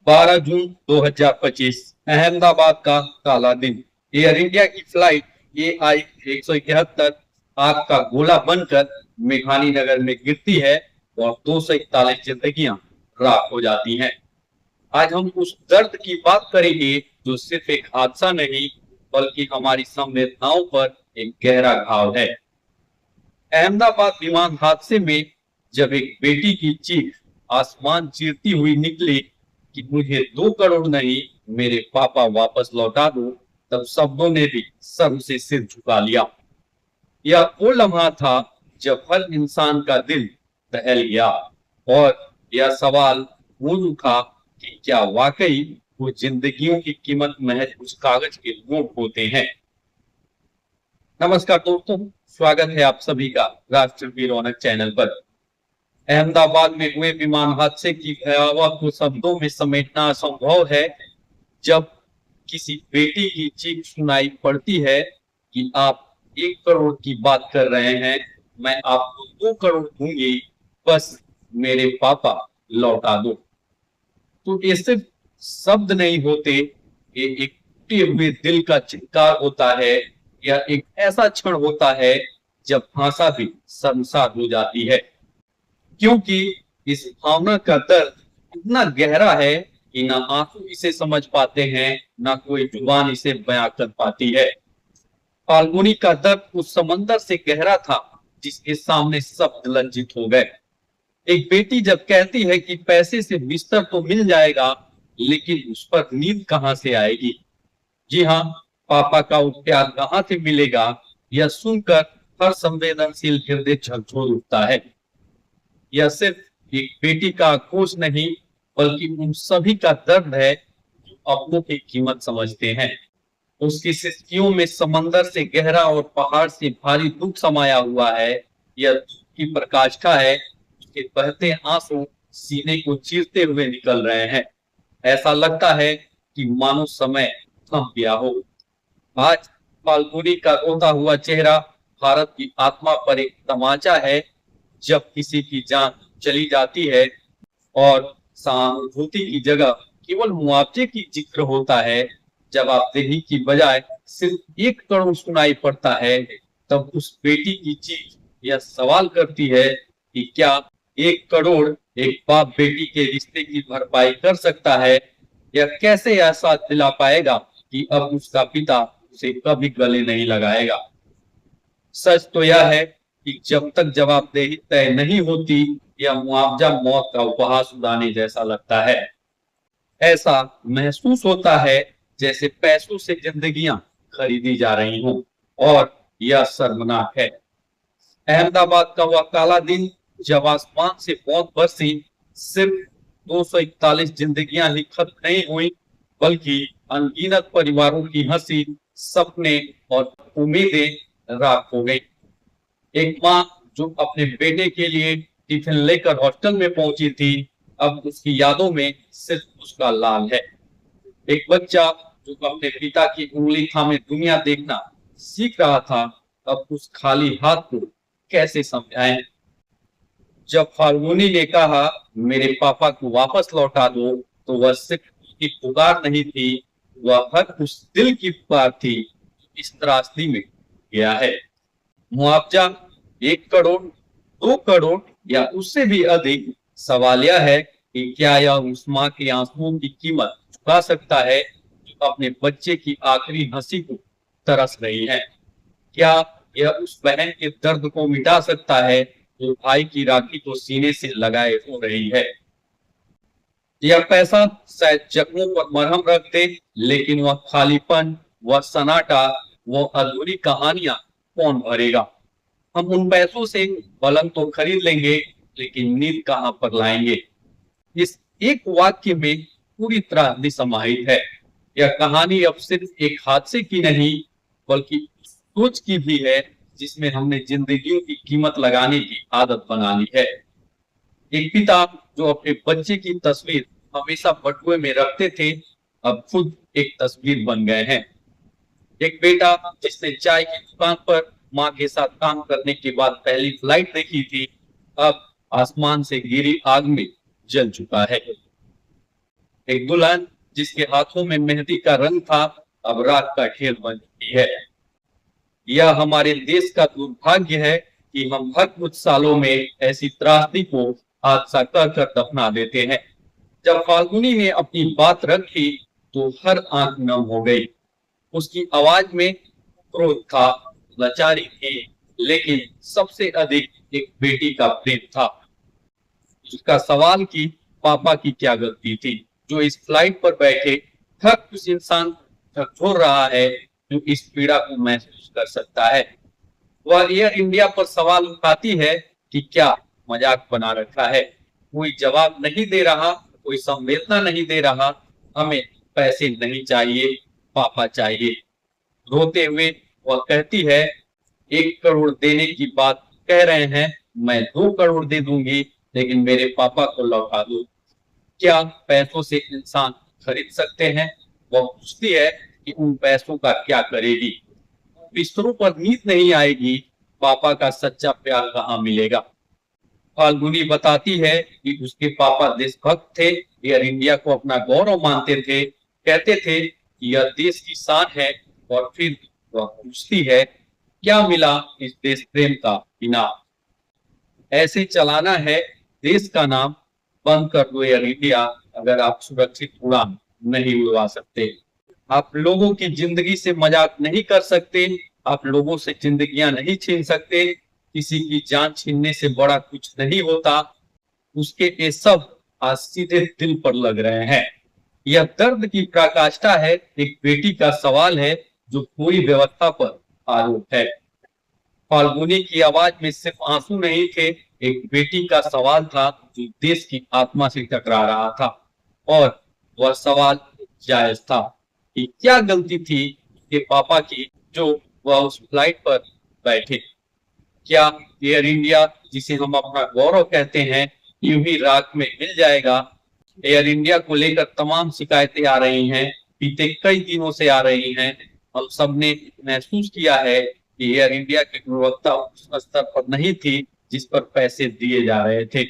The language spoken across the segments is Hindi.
12 जून 2025 अहमदाबाद का काला दिन। एयर इंडिया की फ्लाइट AI 171 आग का गोला बनकर मेघानी नगर में गिरती है और 241 जिंदगियां राख हो जाती हैं। आज हम उस दर्द की बात करेंगे जो सिर्फ एक हादसा नहीं बल्कि हमारी संवेदनाओं पर एक गहरा घाव है। अहमदाबाद विमान हादसे में जब एक बेटी की चीख आसमान चीरती हुई निकली कि मुझे 2 करोड़ नहीं, मेरे पापा वापस लौटा दो, तब शब्दों ने भी सर से सिर झुका लिया। यह वो लम्हा था जब हर इंसान का दिल दहल गया और यह सवाल गूंज उठा कि क्या वाकई वो जिंदगियों की कीमत महज कुछ कागज के नोट होते हैं। नमस्कार दोस्तों, स्वागत है आप सभी का राष्ट्र की रौनक चैनल पर। अहमदाबाद में हुए विमान हादसे की भयावह को शब्दों में समेटना असंभव है। जब किसी बेटी की चीख सुनाई पड़ती है कि आप 1 करोड़ की बात कर रहे हैं, मैं आपको 2 करोड़ दूंगी, बस मेरे पापा लौटा दो। तो ये सिर्फ शब्द नहीं होते, ये एक टूटे हुए दिल का चित्कार होता है। यह एक ऐसा क्षण होता है जब भाषा भी शर्मसार हो जाती है, क्योंकि इस भावना का दर्द इतना गहरा है कि ना आंसू इसे समझ पाते हैं, ना कोई जुबान इसे बयां कर पाती है। फाल्गुनी का दर्द उस समंदर से गहरा था जिसके सामने शब्द लज्जित हो गए। एक बेटी जब कहती है कि पैसे से बिस्तर तो मिल जाएगा, लेकिन उस पर नींद कहां से आएगी। जी हाँ, पापा का वो प्यार कहां से मिलेगा, यह सुनकर हर संवेदनशील हृदय झकझोर उठता है। यह सिर्फ एक बेटी का आक्रोश नहीं बल्कि उन सभी का दर्द है जो अपनों की कीमत समझते हैं। उसकी सिस्कियों में समंदर से गहरा और पहाड़ से भारी दुख समाया हुआ है। यह दुख की प्रकाष्ठा है, उसके बहते आंसू सीने को चीरते हुए निकल रहे हैं। ऐसा लगता है कि मानो समय थम गया हो। आज फाल्गुनी का रोता हुआ चेहरा भारत की आत्मा पर एक तमाचा है। जब किसी की जान चली जाती है और सहानुभूति की जगह केवल मुआवजे की जिक्र होता है, जब आपदेही की बजाय सिर्फ 1 करोड़ सुनाई पड़ता है, तब उस बेटी की चीख यह सवाल करती है कि क्या 1 करोड़ एक बाप बेटी के रिश्ते की भरपाई कर सकता है। यह कैसे एहसास दिला पाएगा कि अब उसका पिता उसे कभी गले नहीं लगाएगा। सच तो यह है कि जब तक जवाबदेही तय नहीं होती, यह मुआवजा मौत का उपहास उड़ाने जैसा लगता है। ऐसा महसूस होता है जैसे पैसों से जिंदगियां खरीदी जा रही हों, और यह शर्मनाक है। अहमदाबाद का वह काला दिन जब आसमान से मौत बरसी, सिर्फ 241 जिंदगियां ही खत्म नहीं हुई बल्कि अनगिनत परिवारों की हंसी, सपने और उम्मीदें राख हो गई। एक माँ जो अपने बेटे के लिए टिफिन लेकर हॉस्टल में पहुंची थी, अब उसकी यादों में सिर्फ उसका लाल है। एक बच्चा जो अपने पिता की उंगली थामे दुनिया देखना सीख रहा था, अब उस खाली हाथ को कैसे समझाएं। जब फाल्गुनी ने कहा मेरे पापा को वापस लौटा दो, तो वह सिर्फ उसकी पुकार नहीं थी, वह हर उस दिल की पुकार थी जो इस त्रासदी में गया है। मुआवजा 1 करोड़, 2 करोड़ या उससे भी अधिक, सवाल यह है कि क्या यह उस माँ के आंसुओं की कीमत चुका सकता है जो अपने बच्चे की आखिरी हंसी को तरस रही है। क्या यह उस बहन के दर्द को मिटा सकता है जो भाई की राखी को सीने से लगाए हो रही है। यह पैसा शायद जख्मों पर मरहम रख दे, लेकिन वह खालीपन, वह सन्नाटा, वह अधूरी कहानियां कौन भरेगा। हम उन पैसों से पलंग तो खरीद लेंगे, लेकिन नींद कहां पर लाएंगे। इस एक वाक्य में पूरी त्रासदी समाहित है। यह कहानी अब सिर्फ एक हादसे की नहीं बल्कि सोच की भी है जिसमें हमने जिंदगियों की कीमत लगाने की आदत बना ली है। एक पिता जो अपने बच्चे की तस्वीर हमेशा बटुए में रखते थे, अब खुद एक तस्वीर बन गए हैं। एक बेटा जिसने चाय की दुकान पर माँ के साथ काम करने के बाद पहली फ्लाइट देखी थी, अब आसमान से गिरी आग में जल चुका है। एक दुल्हन जिसके हाथों में मेहंदी का रंग था अब राख का ढेर बन चुकी है। यह हमारे देश का दुर्भाग्य है कि हम हर कुछ सालों में ऐसी त्रासदी को हादसा कहकर दफना देते हैं। जब फाल्गुनी ने अपनी बात रखी तो हर आंख नम हो गई। उसकी आवाज में क्रोध था, लाचारी थी, लेकिन सबसे अधिक एक बेटी का प्रेम था। उसका सवाल कि पापा की क्या गलती थी जो इस फ्लाइट पर बैठे हर उस इंसान झकझोर रहा है जो इस पीड़ा को महसूस कर सकता है। वह एयर इंडिया पर सवाल उठाती है कि क्या मजाक बना रखा है। कोई जवाब नहीं दे रहा, कोई संवेदना नहीं दे रहा। हमें पैसे नहीं चाहिए, पापा चाहिए। रोते हुए वह कहती है 1 करोड़ देने की बात कह रहे हैं, मैं 2 करोड़ दे दूंगी, लेकिन मेरे पापा को लौटा दो। क्या पैसों से इंसान खरीद सकते हैं? वह पूछती है कि उन पैसों का क्या करेगी। बिस्तरों पर नींद नहीं आएगी, पापा का सच्चा प्यार कहाँ मिलेगा। फाल्गुनी बताती है कि उसके पापा देशभक्त थे, एयर इंडिया को अपना गौरव मानते थे, कहते थे कि यह देश की शान है। और फिर वह पूछती है क्या मिला इस देश प्रेम का इनाम। ऐसे चलाना है देश का नाम, बंद कर दो एयर इंडिया अगर आप सुरक्षित उड़ान नहीं उड़वा सकते। आप लोगों की जिंदगी से मजाक नहीं कर सकते, आप लोगों से जिंदगियां नहीं छीन सकते। किसी की जान छीनने से बड़ा कुछ नहीं होता। उसके ये सब आज सीधे दिल पर लग रहे हैं। यह दर्द की पराकाष्ठा है, एक बेटी का सवाल है जो पूरी व्यवस्था पर आरोप है। फाल्गुनी की आवाज में सिर्फ आंसू नहीं थे, एक बेटी का सवाल था जो देश की आत्मा से टकरा रहा था। और वह सवाल जायज था कि क्या गलती थी उसके पापा की जो वह उस फ्लाइट पर बैठे। क्या एयर इंडिया जिसे हम अपना गौरव कहते हैं यूं ही राख में मिल जाएगा? एयर इंडिया को लेकर तमाम शिकायतें आ रही हैं, बीते कई दिनों से आ रही हैं। हम सबने महसूस किया है कि एयर इंडिया की गुणवत्ता उस स्तर पर नहीं थी जिस पर पैसे दिए जा रहे थे।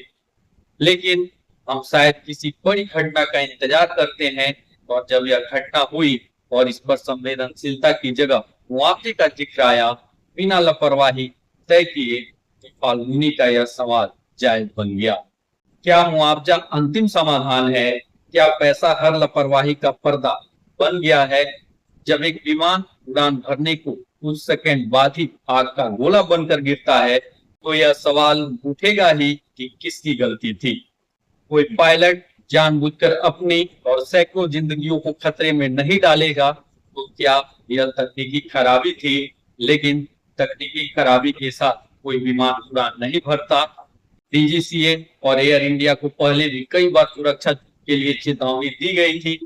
लेकिन हम शायद किसी बड़ी घटना का इंतजार करते हैं, और जब यह घटना हुई और इस पर संवेदनशीलता की जगह मुआवजे का जिक्र आया बिना लापरवाही तय किए, तो फाल्गुनी का यह सवाल जायज बन गया। क्या मुआवजा अंतिम समाधान है? क्या पैसा हर लापरवाही का पर्दा बन गया है? जब एक विमान उड़ान भरने को कुछ सेकंड बाद ही आग का गोला बनकर गिरता है तो यह सवाल उठेगा ही कि किसकी गलती थी। कोई पायलट जानबूझकर अपनी और सैकड़ों जिंदगियों को खतरे में नहीं डालेगा। तो क्या यह तकनीकी खराबी थी? लेकिन तकनीकी खराबी के साथ कोई विमान उड़ान नहीं भरता। डीजीसीए और एयर इंडिया को पहले भी कई बार सुरक्षा के लिए चेतावनी दी गई थी।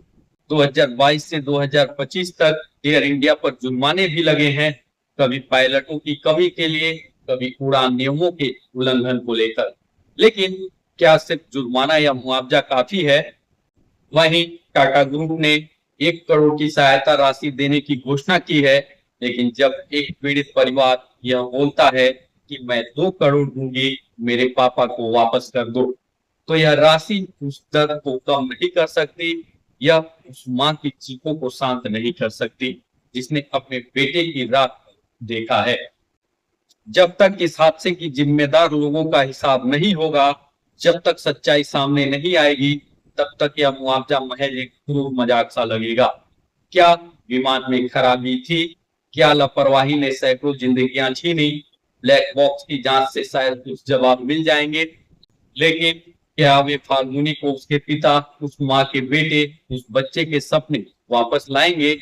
2022 से 2025 तक एयर इंडिया पर जुर्माने भी लगे हैं, कभी पायलटों की कमी के लिए, कभी उड़ान नियमों के उल्लंघन को लेकर। लेकिन क्या सिर्फ जुर्माना या मुआवजा काफी है? वहीं टाटा ग्रुप ने 1 करोड़ की सहायता राशि देने की घोषणा की है, लेकिन जब एक पीड़ित परिवार यह बोलता है कि मैं 2 करोड़ दूंगी, मेरे पापा को वापस कर दो, तो यह राशि उस दर्द को कम नहीं कर सकती या उस मां की चीखों को शांत नहीं कर सकती जिसने अपने बेटे की रात देखा है। जब तक इस हादसे की जिम्मेदार लोगों का हिसाब नहीं होगा, जब तक सच्चाई सामने नहीं आएगी, तब तक यह मुआवजा महज एक क्रूर मजाक सा लगेगा। क्या विमान में खराबी थी? क्या लापरवाही ने सैकड़ों जिंदगियां छीनी? ब्लैक बॉक्स की जांच से शायद कुछ जवाब मिल जाएंगे, लेकिन क्या वे फाल्गुनी को उसके पिता, उस माँ के बेटे, उस बच्चे के सपने वापस लाएंगे?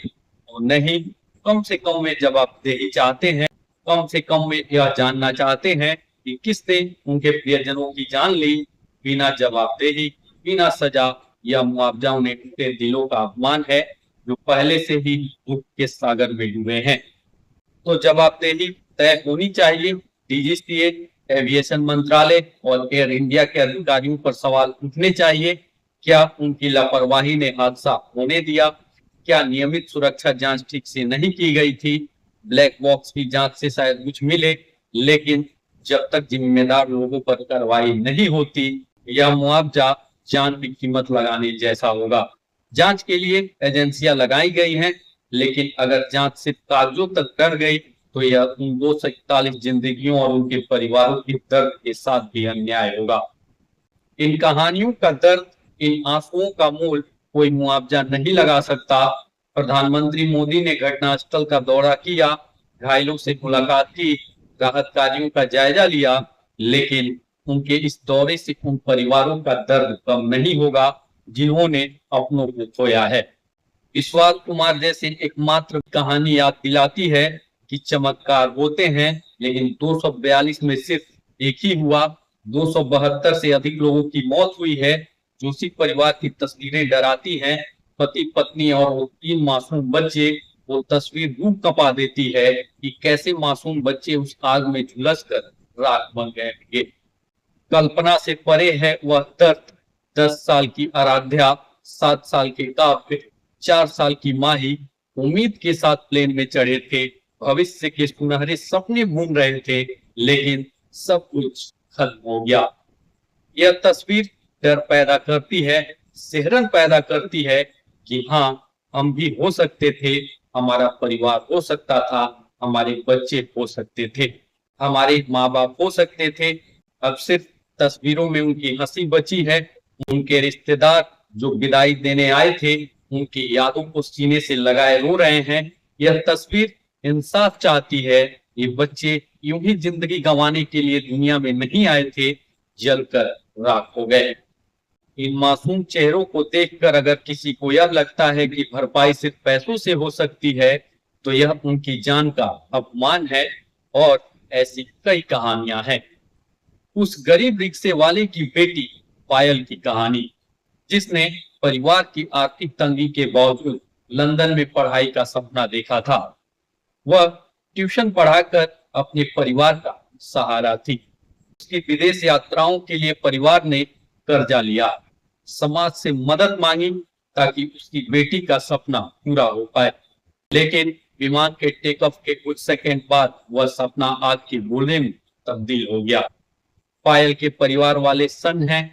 और नहीं, कम से कम वे जवाबदेही चाहते हैं। कम से कम वे यह जानना चाहते हैं कि किसने उनके प्रियजनों की जान ली बिना जवाबदेही, बिना सजा या मुआवजा। उन्हें टूटे दिलों का अपमान है जो पहले से ही दुख के सागर में डूबे हैं। तो जवाबदेही तय होनी चाहिए। डीजीसीए, एविएशन मंत्रालय और एयर इंडिया के अधिकारियों पर सवाल उठने चाहिए। क्या उनकी लापरवाही ने हादसा होने दिया? क्या नियमित सुरक्षा जांच ठीक से नहीं की गई थी? ब्लैक बॉक्स की जांच से शायद कुछ मिले, लेकिन जब तक जिम्मेदार लोगों पर कार्रवाई नहीं होती, यह मुआवजा जान की कीमत लगाने जैसा होगा। जांच के लिए एजेंसियां लगाई गई हैं, लेकिन अगर जांच सिर्फ कागजों तक रह गई तो यह उन 241 जिंदगियों और उनके परिवारों के दर्द के साथ भी अन्याय होगा। इन कहानियों का दर्द, इन आंसुओं का मूल कोई मुआवजा नहीं लगा सकता। प्रधानमंत्री मोदी ने घटनास्थल का दौरा किया, घायलों से मुलाकात की, राहत कार्यों का जायजा लिया, लेकिन उनके इस दौरे से उन परिवारों का दर्द कम नहीं होगा जिन्होंने अपनों को खोया है। विश्वास कुमार जैसे एकमात्र कहानी याद दिलाती है कि चमत्कार होते हैं, लेकिन 242 में सिर्फ एक ही हुआ। 272 से अधिक लोगों की मौत हुई है। जोशी परिवार की तस्वीरें डराती हैं। पति पत्नी और वो 3 मासूम बच्चे, वो तस्वीर रूह कपा देती है कि कैसे मासूम बच्चे उस आग में झुलस कर राख बन गए। कल्पना से परे है वह दर्द। 10 साल की आराध्या, 7 साल के काव्य, 4 साल की माही उम्मीद के साथ प्लेन में चढ़े थे, भविष्य के सुनहरे सपने बुन रहे थे, लेकिन सब कुछ खत्म हो गया। यह तस्वीर डर पैदा करती है, सिहरन पैदा करती है कि हाँ, हम भी हो सकते थे, हमारा परिवार हो सकता था, हमारे बच्चे हो सकते थे, हमारे माँ बाप हो सकते थे। अब सिर्फ तस्वीरों में उनकी हंसी बची है। उनके रिश्तेदार जो विदाई देने आए थे, उनकी यादों को सीने से लगाए रो रहे हैं। यह तस्वीर इंसाफ चाहती है। ये बच्चे यूं ही जिंदगी गंवाने के लिए दुनिया में नहीं आए थे, जलकर राख हो गए। इन मासूम चेहरों को देखकर अगर किसी को यह लगता है कि भरपाई सिर्फ पैसों से हो सकती है, तो यह उनकी जान का अपमान है। और ऐसी कई कहानियां हैं। उस गरीब रिक्शे वाले की बेटी पायल की कहानी, जिसने परिवार की आर्थिक तंगी के बावजूद लंदन में पढ़ाई का सपना देखा था। वह ट्यूशन पढ़ाकर अपने परिवार का सहारा थी। उसकी विदेश यात्राओं के लिए परिवार ने कर्जा लिया, समाज से मदद मांगी ताकि उसकी बेटी का सपना पूरा हो पाए। लेकिन विमान के टेक ऑफ के कुछ सेकंड बाद वह सपना आग के गोले में तब्दील हो गया। पायल के परिवार वाले सन हैं।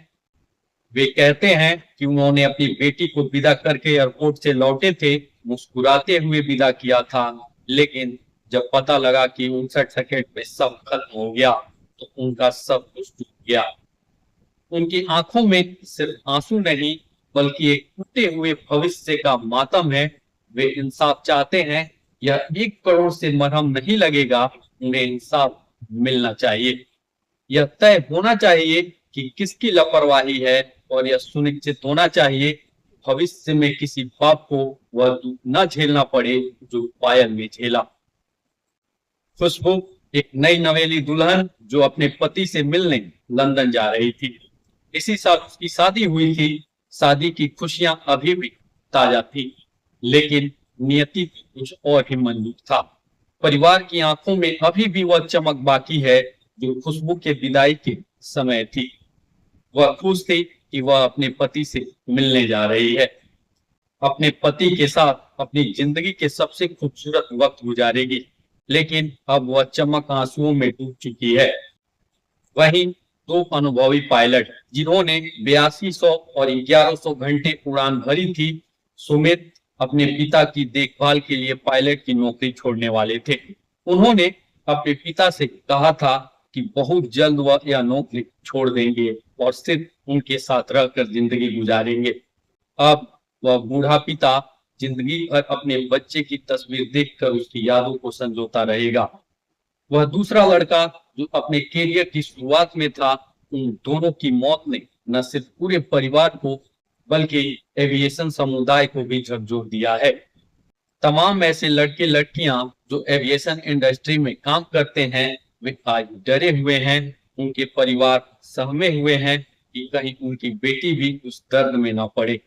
वे कहते हैं कि उन्होंने अपनी बेटी को विदा करके एयरपोर्ट से लौटे थे, मुस्कुराते हुए विदा किया था, लेकिन जब पता लगा कि 59 सेकंड में सब खत्म हो गया, तो उनका सब कुछ टूट गया। उनकी आंखों में सिर्फ आंसू नहीं, बल्कि एक टूटे हुए भविष्य का मातम है। वे इंसाफ चाहते हैं। यह 1 करोड़ से मरहम नहीं लगेगा, उन्हें इंसाफ मिलना चाहिए। यह तय होना चाहिए कि किसकी लापरवाही है, और यह सुनिश्चित होना चाहिए भविष्य में किसी बाप को वह दुख न झेलना पड़े जो पायल ने झेला। खुशबू एक नई नवेली दुल्हन जो अपने पति से मिलने लंदन जा रही थी। इसी साल उसकी शादी हुई थी। शादी की खुशियां अभी भी ताजा थी, लेकिन नियति कुछ और ही मंजूर था। परिवार की आंखों में अभी भी वह चमक बाकी है जो खुशबू के विदाई के समय थी। वह खुश थी कि वह अपने पति से मिलने जा रही है, अपने पति के साथ अपनी जिंदगी के सबसे खूबसूरत वक्त गुजारेगी। लेकिन अब वह चमक आंसुओं में डूब चुकी है। वहीं 2 अनुभवी पायलट जिन्होंने 8200 और 1100 घंटे उड़ान भरी थी, सुमित अपने पिता की देखभाल के लिए पायलट की नौकरी छोड़ने वाले थे। उन्होंने अपने पिता से कहा था कि बहुत जल्द वह यह नौकरी छोड़ देंगे और सिर्फ उनके साथ रहकर जिंदगी गुजारेंगे। अब वह बूढ़ा पिता जिंदगी भर अपने बच्चे की तस्वीर देखकर उसकी यादों को संजोता रहेगा। वह दूसरा लड़का जो अपने कैरियर की शुरुआत में था, उन दोनों की मौत ने न सिर्फ पूरे परिवार को बल्कि एविएशन समुदाय को भी झकझोर दिया है। तमाम ऐसे लड़के लड़कियां जो एविएशन इंडस्ट्री में काम करते हैं, वे आज डरे हुए हैं। उनके परिवार सहमे हुए हैं कि कहीं उनकी बेटी भी उस दर्द में न पड़े।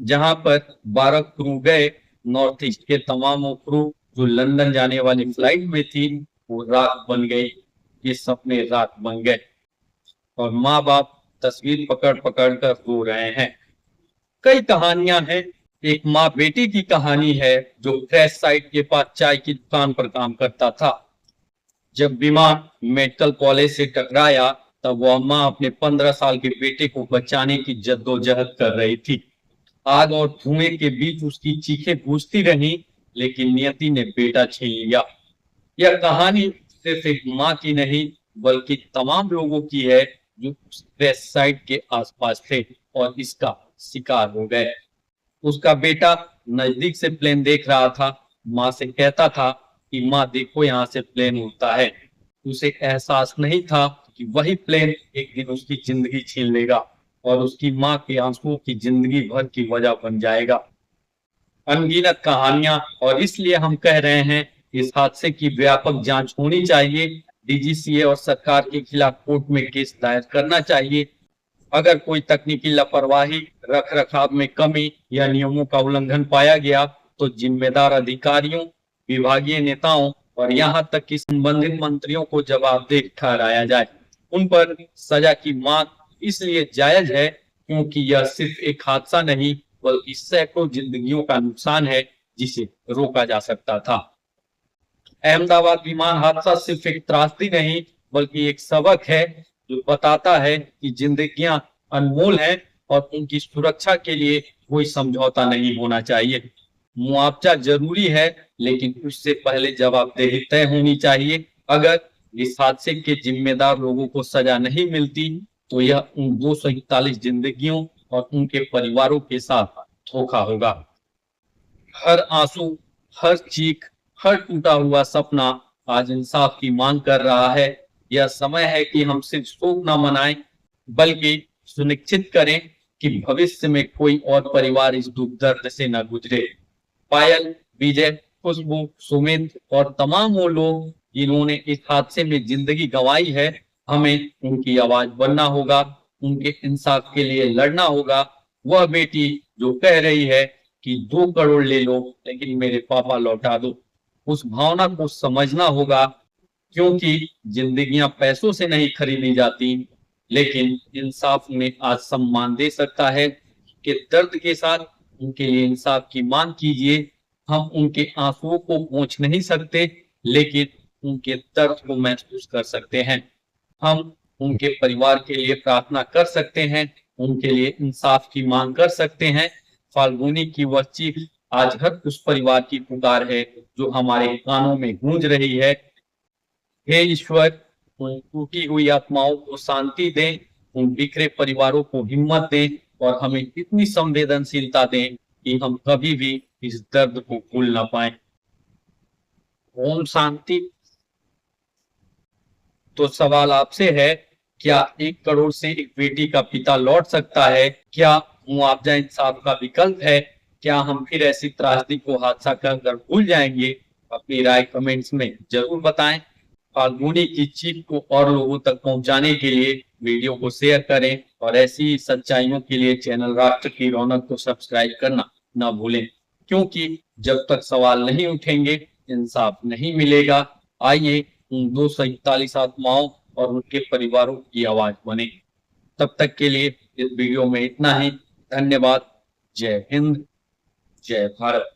जहां पर 12 क्रू गए, नॉर्थ ईस्ट के तमाम क्रू जो लंदन जाने वाली फ्लाइट में थी, वो राख बन गई। ये सपने राख बन गए और माँ बाप तस्वीर पकड़ पकड़ कर रो रहे हैं। कई कहानियां हैं। एक माँ बेटी की कहानी है जो क्रैश साइट के पास चाय की दुकान पर काम करता था। जब विमान मेडिकल कॉलेज से टकराया, तब वह माँ अपने 15 साल के बेटे को बचाने की जद्दोजहद कर रही थी। आग और धुएं के बीच उसकी चीखें गूंजती रहीं, लेकिन नियति ने बेटा छीन लिया। यह कहानी सिर्फ एक माँ की नहीं, बल्कि तमाम लोगों की है जो उस क्रैश साइट के आसपास थे और इसका शिकार हो गए। उसका बेटा नजदीक से प्लेन देख रहा था, माँ से कहता था कि माँ देखो यहाँ से प्लेन उड़ता है। उसे एहसास नहीं था कि वही प्लेन एक दिन उसकी जिंदगी छीन लेगा और उसकी माँ के आंसुओं की जिंदगी भर की वजह बन जाएगा। अनगिनत कहानियां, और इसलिए हम कह रहे हैं इस हादसे की व्यापक जांच होनी चाहिए। डीजीसीए और सरकार के खिलाफ कोर्ट में केस दायर करना चाहिए। अगर कोई तकनीकी लापरवाही, रख रखाव में कमी या नियमों का उल्लंघन पाया गया तो जिम्मेदार अधिकारियों, विभागीय नेताओं और यहाँ तक कि संबंधित मंत्रियों को जवाबदेह ठहराया जाए। उन पर सजा की मांग इसलिए जायज है क्योंकि यह सिर्फ एक हादसा नहीं, बल्कि सैकड़ों जिंदगियों का नुकसान है जिसे रोका जा सकता था। अहमदाबाद विमान हादसा सिर्फ एक त्रासदी नहीं, बल्कि एक सबक है जो बताता है कि जिंदगियां अनमोल हैं और उनकी सुरक्षा के लिए कोई समझौता नहीं होना चाहिए। मुआवजा जरूरी है, लेकिन उससे पहले जवाबदेही तय होनी चाहिए। अगर इस हादसे के जिम्मेदार लोगों को सजा नहीं मिलती तो यह उन 241 जिंदगियों और उनके परिवारों के साथ धोखा होगा। हर आंसू, हर चीख, हर टूटा हुआ सपना आज इंसाफ की मांग कर रहा है। यह समय है कि हम सिर्फ शोक न मनाएं, बल्कि सुनिश्चित करें कि भविष्य में कोई और परिवार इस दुख दर्द से न गुजरे। पायल, विजय, खुशबू, सुमित और तमाम वो लोग जिन्होंने इस हादसे में जिंदगी गंवाई है, हमें उनकी आवाज बनना होगा, उनके इंसाफ के लिए लड़ना होगा। वह बेटी जो कह रही है कि 2 करोड़ ले लो लेकिन मेरे पापा लौटा दो, उस भावना को समझना होगा, क्योंकि जिंदगियां पैसों से नहीं खरीदी जाती, लेकिन इंसाफ उन्हें आज सम्मान दे सकता है। कि दर्द के साथ उनके लिए इंसाफ की मांग कीजिए। हम उनके आंसुओं को पोंछ नहीं सकते, लेकिन उनके दर्द को महसूस कर सकते हैं। हम उनके परिवार के लिए प्रार्थना कर सकते हैं, उनके लिए इंसाफ की मांग कर सकते हैं। फाल्गुनी की वह चीख आज हर उस परिवार की पुकार है जो हमारे कानों में गूंज रही है। हे ईश्वर, उन टूटी हुई आत्माओं को शांति दें, उन बिखरे परिवारों को हिम्मत दें और हमें इतनी संवेदनशीलता दें कि हम कभी भी इस दर्द को भूल ना पाए। ओम शांति। तो सवाल आपसे है, क्या 1 करोड़ से एक बेटी का पिता लौट सकता है? क्या मुआवजा इंसाफ का विकल्प है? क्या हम फिर ऐसी त्रासदी को हादसा कहकर भूल जाएंगे? अपनी राय कमेंट्स में जरूर बताएं। फाल्गुनी की चीख को और लोगों तक पहुंचाने के लिए वीडियो को शेयर करें और ऐसी ही सच्चाइयों के लिए चैनल राष्ट्र की रौनक को सब्सक्राइब करना ना भूलें, क्योंकि जब तक सवाल नहीं उठेंगे इंसाफ नहीं मिलेगा। आइए उन 241 आत्माओं और उनके परिवारों की आवाज बने। तब तक के लिए इस वीडियो में इतना ही। धन्यवाद। जय हिंद, जय भारत।